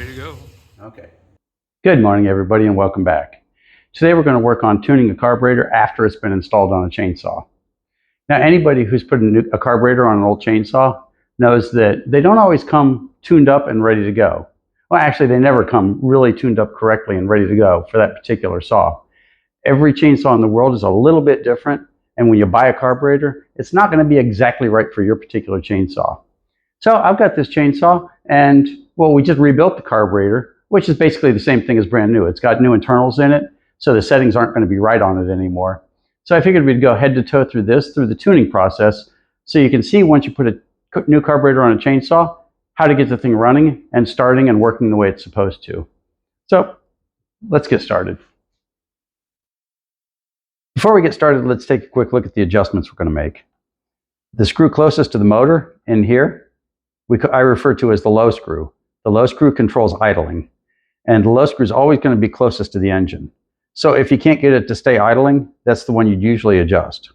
ready to go. Okay. Good morning, everybody, and welcome back. Today we're going to work on tuning a carburetor after it's been installed on a chainsaw. Now, anybody who's put a carburetor on an old chainsaw knows that they don't always come tuned up and ready to go. Well, actually, they never come really tuned up correctly and ready to go for that particular saw. Every chainsaw in the world is a little bit different, and when you buy a carburetor, it's not going to be exactly right for your particular chainsaw. So I've got this chainsaw, and well, we just rebuilt the carburetor, which is basically the same thing as brand new. It's got new internals in it, so the settings aren't going to be right on it anymore. So I figured we'd go head to toe through the tuning process, so you can see once you put a new carburetor on a chainsaw, how to get the thing running and starting and working the way it's supposed to. So let's get started. Before we get started, let's take a quick look at the adjustments we're going to make. The screw closest to the motor in here, I refer to as the low screw. The low screw controls idling, and the low screw is always going to be closest to the engine. So if you can't get it to stay idling, that's the one you'd usually adjust.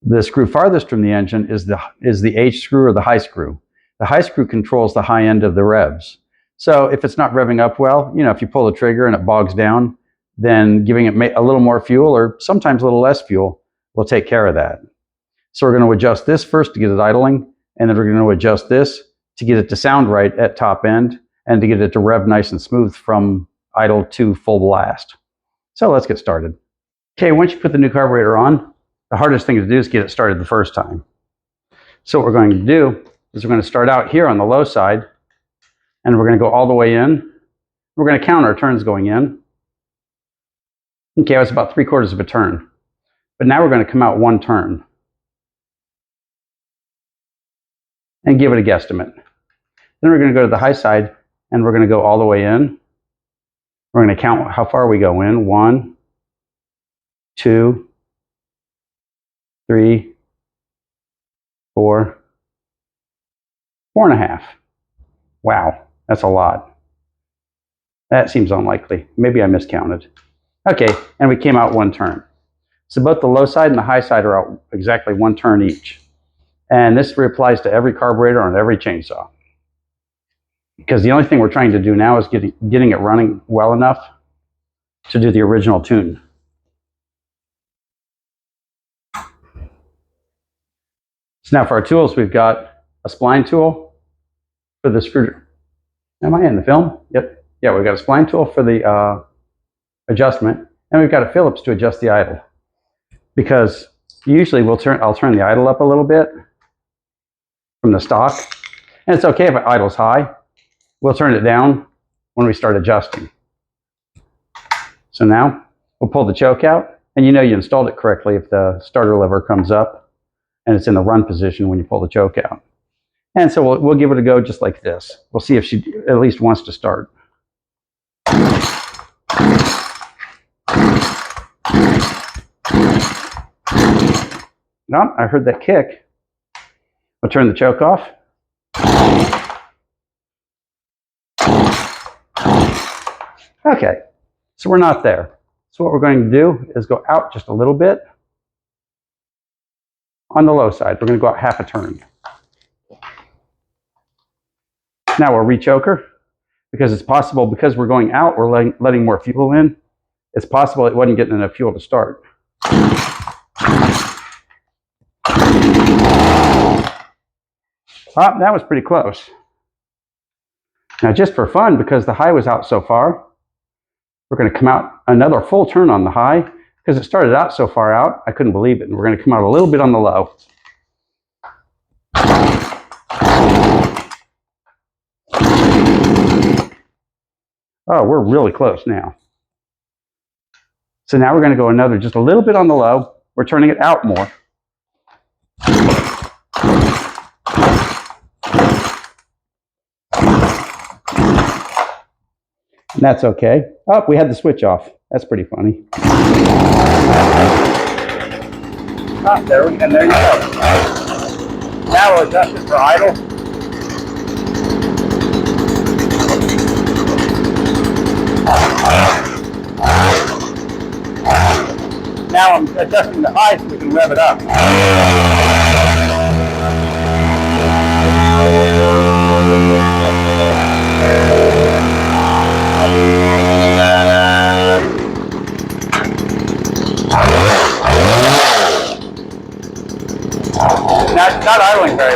The screw farthest from the engine is the H screw or the high screw. The high screw controls the high end of the revs. So if it's not revving up well, if you pull the trigger and it bogs down, then giving it a little more fuel or sometimes a little less fuel will take care of that. So we're going to adjust this first to get it idling, and then we're going to adjust this to get it to sound right at top end and to get it to rev nice and smooth from idle to full blast. So let's get started. Okay, once you put the new carburetor on, the hardest thing to do is get it started the first time. So what we're going to do is we're going to start out here on the low side, and we're going to go all the way in. We're going to count our turns going in. Okay, that's about 3/4 of a turn. But now we're going to come out one turn and give it a guesstimate. Then we're going to go to the high side, and we're going to go all the way in. We're going to count how far we go in. 1, 2, 3, 4, 4.5. Wow, that's a lot. That seems unlikely. Maybe I miscounted. Okay, and we came out one turn. So both the low side and the high side are out exactly one turn each. And this applies to every carburetor on every chainsaw. Because the only thing we're trying to do now is getting it running well enough to do the original tune. So now for our tools, we've got a spline tool for the screwdriver. Am I in the film? Yep. Yeah, we've got a spline tool for the adjustment, and we've got a Phillips to adjust the idle. Because usually I'll turn the idle up a little bit from the stock, and it's okay if it idles high. We'll turn it down when we start adjusting. So now we'll pull the choke out, and you installed it correctly if the starter lever comes up and it's in the run position when you pull the choke out. And so we'll give it a go just like this. We'll see if she at least wants to start. No, I heard that kick. We'll turn the choke off. Okay, so we're not there. So what we're going to do is go out just a little bit on the low side. We're going to go out half a turn. Now we'll re-choke her, because it's possible, because we're going out, we're letting more fuel in. It's possible it wasn't getting enough fuel to start. That was pretty close. Now just for fun, because the high was out so far, we're going to come out another full turn on the high, because it started out so far out, I couldn't believe it. And we're going to come out a little bit on the low. Oh, we're really close now. So now we're going to go just a little bit on the low. We're turning it out more. And that's okay. Oh, we had the switch off. That's pretty funny. There you go. Now we'll adjust it for idle. Now I'm adjusting the high so we can rev it up.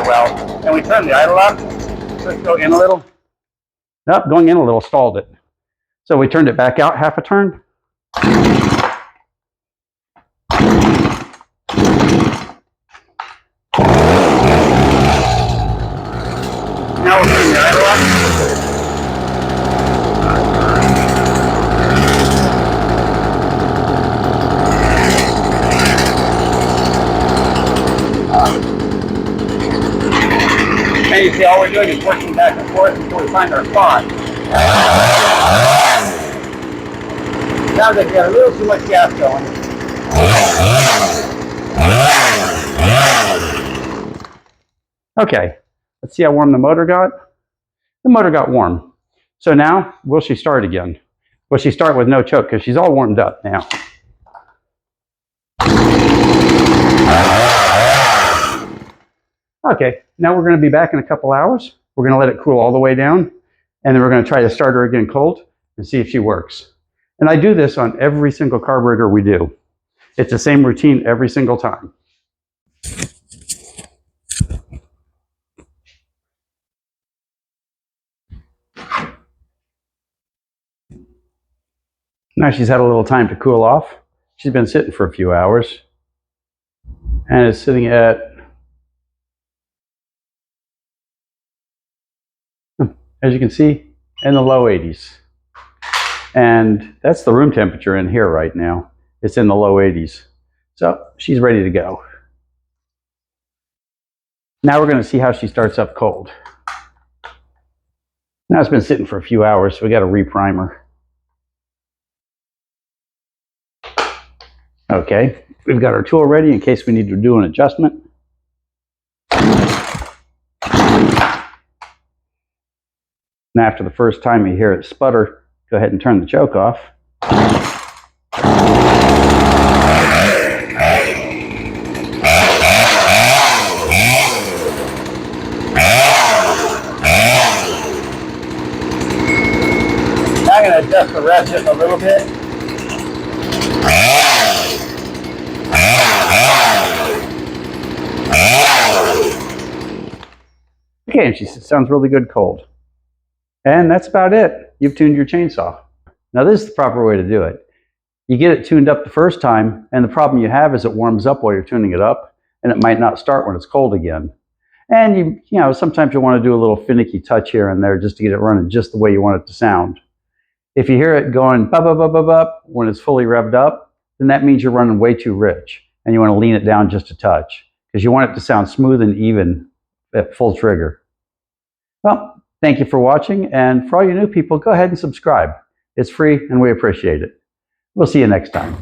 well. And we turned the idle up. Let's go in a little. Nope, going in a little stalled it. So we turned it back out half a turn. Now we'll turn the idle up. And you see all we're doing is working back and forth until we find our spot. Sounds like we got a little too much gas going. Okay, let's see how warm the motor got. The motor got warm. So now, will she start again? Will she start with no choke? Because she's all warmed up now. Okay, now we're going to be back in a couple hours. We're going to let it cool all the way down, and then we're going to try to start her again cold and see if she works. And I do this on every single carburetor we do. It's the same routine every single time. Now she's had a little time to cool off. She's been sitting for a few hours, and it's sitting at, as you can see, in the low 80s. And that's the room temperature in here right now. It's in the low 80s. So she's ready to go. Now we're going to see how she starts up cold. Now it's been sitting for a few hours, so we got to reprimer. Okay, we've got our tool ready in case we need to do an adjustment. Now after the first time you hear it sputter, go ahead and turn the choke off. Now I'm going to adjust the rest just a little bit. Okay, and she sounds really good cold. And that's about it. You've tuned your chainsaw. Now this is the proper way to do it. You get it tuned up the first time, and the problem you have is it warms up while you're tuning it up, and it might not start when it's cold again. And you know, sometimes you want to do a little finicky touch here and there just to get it running just the way you want it to sound. If you hear it going bup, bup, bup, bup, bup when it's fully revved up, then that means you're running way too rich, and you want to lean it down just a touch because you want it to sound smooth and even at full trigger. Well, thank you for watching, and for all you new people, go ahead and subscribe. It's free, and we appreciate it. We'll see you next time.